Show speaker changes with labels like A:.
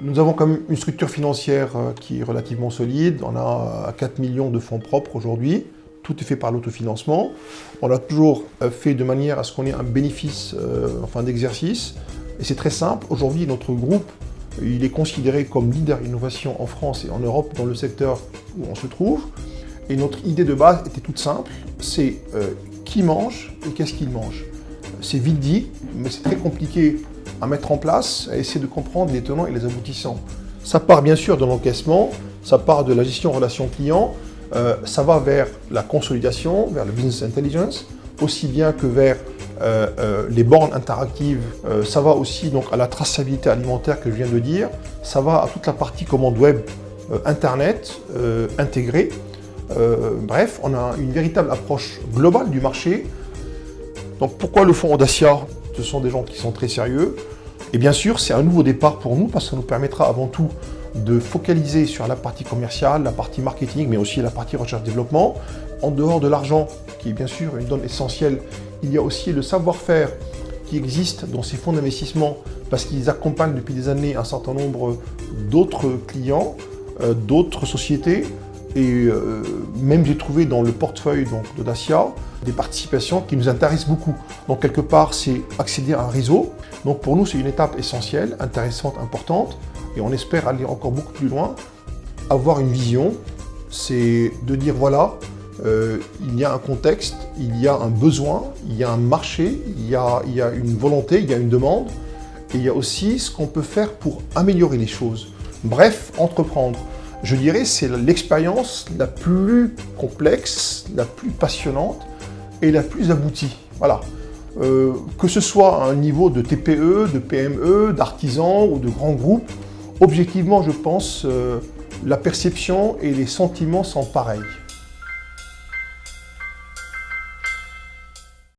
A: Nous avons quand même une structure financière qui est relativement solide. On a 4 millions de fonds propres aujourd'hui. Tout est fait par l'autofinancement. On l'a toujours fait de manière à ce qu'on ait un bénéfice en fin d'exercice. Et c'est très simple. Aujourd'hui, notre groupe, il est considéré comme leader innovation en France et en Europe dans le secteur où on se trouve. Et notre idée de base était toute simple. C'est qui mange et qu'est-ce qu'il mange. C'est vite dit, mais c'est très compliqué à mettre en place, à essayer de comprendre les tenants et les aboutissants. Ça part bien sûr de l'encaissement, ça part de la gestion relation client, ça va vers la consolidation, vers le business intelligence, aussi bien que vers les bornes interactives, ça va aussi donc à la traçabilité alimentaire que je viens de dire, ça va à toute la partie commande web, internet, intégrée. Bref, on a une véritable approche globale du marché. Donc pourquoi le fonds Audacia? Ce sont des gens qui sont très sérieux. Et bien sûr, c'est un nouveau départ pour nous parce que ça nous permettra avant tout de focaliser sur la partie commerciale, la partie marketing, mais aussi la partie recherche-développement. En dehors de l'argent, qui est bien sûr une donne essentielle, il y a aussi le savoir-faire qui existe dans ces fonds d'investissement parce qu'ils accompagnent depuis des années un certain nombre d'autres clients, d'autres sociétés. Et même j'ai trouvé dans le portefeuille d'Audacia des participations qui nous intéressent beaucoup. Donc quelque part, c'est accéder à un réseau. Donc pour nous, c'est une étape essentielle, intéressante, importante. Et on espère aller encore beaucoup plus loin. Avoir une vision, c'est de dire voilà, il y a un contexte, il y a un besoin, il y a un marché, il y a une volonté, il y a une demande. Et il y a aussi ce qu'on peut faire pour améliorer les choses. Bref, entreprendre. Je dirais c'est l'expérience la plus complexe, la plus passionnante et la plus aboutie. Voilà. Que ce soit à un niveau de TPE, de PME, d'artisans ou de grands groupes, objectivement, je pense, la perception et les sentiments sont pareils.